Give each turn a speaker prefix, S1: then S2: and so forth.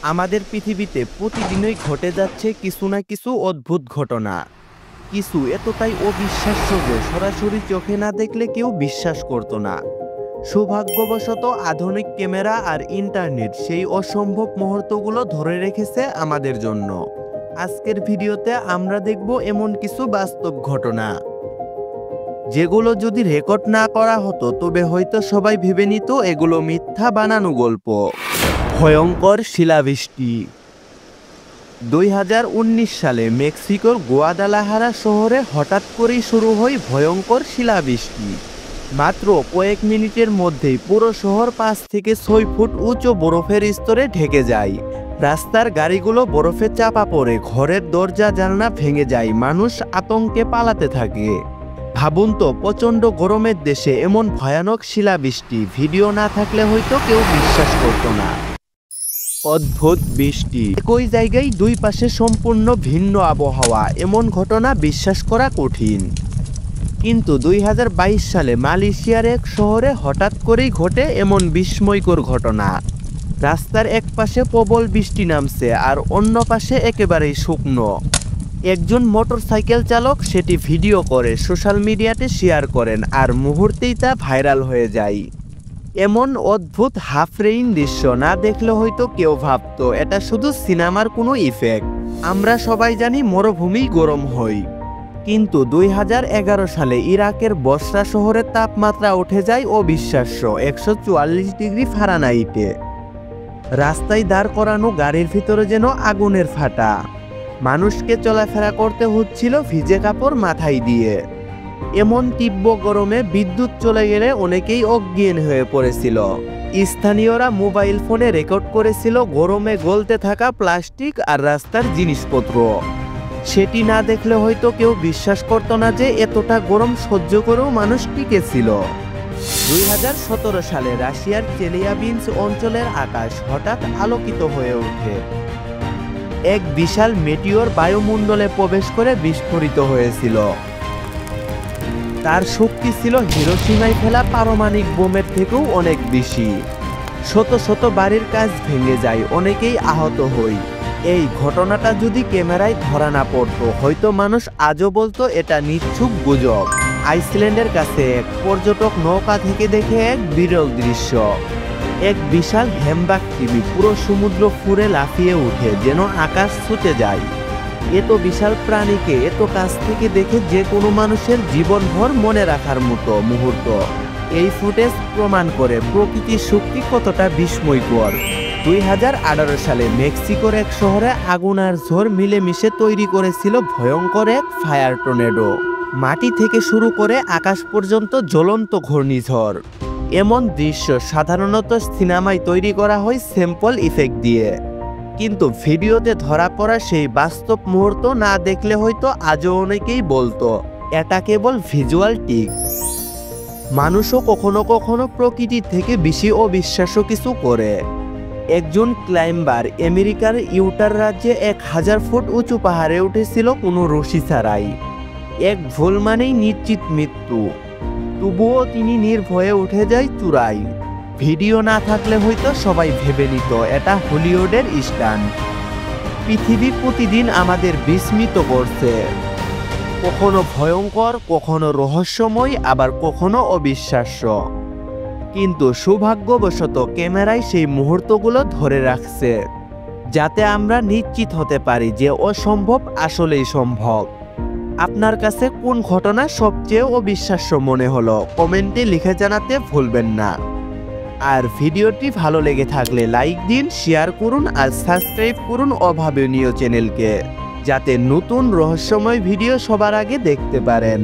S1: আমাদের পৃথিবীতে প্রতিদিনই ঘটে যাচ্ছে কিছু না কিছু অদ্ভুত ঘটনা। কিছু এতটাই অবিশ্বাস্য যে সরাসরি চোখে না দেখলে কেউ বিশ্বাস করতো না। সৌভাগ্যবশত আধুনিক ক্যামেরা আর ইন্টারনেট সেই অসম্ভব মুহূর্তগুলো ধরে রেখেছে আমাদের জন্য। আজকের ভিডিওতে আমরা দেখব এমন কিছু বাস্তব ঘটনা যেগুলো যদি রেকর্ড না করা হতো তবে হয়তো সবাই ভেবে নিত এগুলো মিথ্যা বানানো গল্প। ভয়ঙ্কর শিলাবৃষ্টি। 2019 সালে মেক্সিকোর গুয়াদালাহারা শহরে হঠাৎ করেই শুরু হয় ভয়ঙ্কর শিলাবৃষ্টি। মাত্র কয়েক মিনিটের মধ্যেই পুরো শহর 5 থেকে 6 ফুট উঁচু বরফের স্তরে ঢেকে যায়। রাস্তার গাড়িগুলো বরফে চাপা পড়ে, ঘরের দরজা জানলা ভেঙে যায়, মানুষ আতঙ্কে পালাতে থাকে। ভাবুন তো, প্রচণ্ড গরমের দেশে এমন ভয়ানক শিলাবৃষ্টি ভিডিও না থাকলে হয়তো কেউ বিশ্বাস করতো না। অদ্ভুত বৃষ্টি। একই জায়গায় দুই পাশে সম্পূর্ণ ভিন্ন আবহাওয়া, এমন ঘটনা বিশ্বাস করা কঠিন। কিন্তু 2022 সালে মালয়েশিয়ার এক শহরে হঠাৎ করেই ঘটে এমন বিস্ময়কর ঘটনা। রাস্তার এক পাশে প্রবল বৃষ্টি নামছে আর অন্য পাশে একেবারেই শুকনো। একজন মোটরসাইকেল চালক সেটি ভিডিও করে সোশ্যাল মিডিয়াতে শেয়ার করেন আর মুহূর্তেই তা ভাইরাল হয়ে যায়। এমন অদ্ভুত হাফ রেইন দৃশ্য না দেখলে হয়তো কেউ ভাবতো এটা শুধু সিনেমার কোনো ইফেক্ট। আমরা সবাই জানি মরুভূমি গরম হয়, কিন্তু 2011 সালে ইরাকের বসরা শহরের তাপমাত্রা উঠে যায় অবিশ্বাস্য 144 ডিগ্রি ফারেনহাইটে। রাস্তায় দাঁড় করানো গাড়ির ভিতরে যেন আগুনের ফাটা। মানুষকে চলাফেরা করতে হচ্ছিল ভিজে কাপড় মাথায় দিয়ে। এমন তীব্র গরমে বিদ্যুৎ চলে গেলে অনেকেই অজ্ঞান হয়ে পড়েছিল। স্থানীয়রা মোবাইল ফোনে রেকর্ড করেছিল গরমে গলতে থাকা প্লাস্টিক আর রাস্তার জিনিসপত্র। সেটি না দেখলে হয়তো কেউ বিশ্বাস করতো না যে এতটা গরম সহ্য করেও মানুষ টিকেছিল। 2017 সালে রাশিয়ার চেলিয়াবিন্স অঞ্চলের আকাশ হঠাৎ আলোকিত হয়ে ওঠে। এক বিশাল মেটিওর বায়ুমণ্ডলে প্রবেশ করে বিস্ফোরিত হয়েছিল। তার শক্তি ছিল হিরোশিমায় ফেলা পারমাণবিক বোমের থেকেও অনেক বেশি। শত শত বাড়ির কাঁচ ভেঙে যায়, অনেকেই আহত হয়। এই ঘটনাটা যদি ক্যামেরায় ধরা না পড়তো হয়তো মানুষ আজও বলতো এটা নিছক গুজব। আইসল্যান্ডের কাছে এক পর্যটক নৌকা থেকে দেখে এক বিরল দৃশ্য। এক বিশাল হ্যামবাগ টিভি পুরো সমুদ্র ফুঁড়ে লাফিয়ে উঠে, যেন আকাশ ছুটে যায়। এত বিশাল প্রাণীকে এত কাছ থেকে দেখে যে কোনো মানুষের জীবনভর মনে রাখার মতো মুহূর্ত। এই ফুটেজ প্রমাণ করে প্রকৃতির শক্তি কতটা বিস্ময়কর। 2018 সালে মেক্সিকোর এক শহরে আগুন আর ঝড় মিলেমিশে তৈরি করেছিল ভয়ঙ্কর এক ফায়ার টর্নেডো। মাটি থেকে শুরু করে আকাশ পর্যন্ত জ্বলন্ত ঘূর্ণিঝড়। এমন দৃশ্য সাধারণত সিনেমায় তৈরি করা হয় স্যাম্পল ইফেক্ট দিয়ে, কিন্তু ভিডিওতে ধরা পড়া সেই বাস্তব মুহূর্ত না দেখলে হয়তো আজও অনেকেই বলতো এটা কেবল ভিজুয়াল টিক। মানুষও কখনো কখনো প্রকৃতির থেকে বেশি অবিশ্বাস্য কিছু করে। একজন ক্লাইম্বার আমেরিকার ইউটার রাজ্যে 1000 ফুট উঁচু পাহাড়ে উঠেছিল কোনো রশি ছাড়াই। এক ভুল মানেই নিশ্চিত মৃত্যু। তবুও তিনি নির্ভয়ে উঠে যায় চূড়ায়। ভিডিও না থাকলে হয়তো সবাই ভেবে নিত এটা হলিউডের স্টান্ট। পৃথিবী প্রতিদিন আমাদের বিস্মিত করছে, কখনো ভয়ঙ্কর, কখনো রহস্যময়, আবার কখনো অবিশ্বাস্য। কিন্তু সৌভাগ্যবশত ক্যামেরায় সেই মুহূর্তগুলো ধরে রাখছে, যাতে আমরা নিশ্চিত হতে পারি যে অসম্ভব আসলেই সম্ভব। আপনার কাছে কোন ঘটনা সবচেয়ে অবিশ্বাস্য মনে হলো কমেন্টে লিখে জানাতে ভুলবেন না। আর ভিডিওটি ভালো লেগে থাকলে লাইক দিন, শেয়ার করুন আর সাবস্ক্রাইব করুন অভাবনীয় চ্যানেলকে, যাতে নতুন রহস্যময় ভিডিও সবার আগে দেখতে পারেন।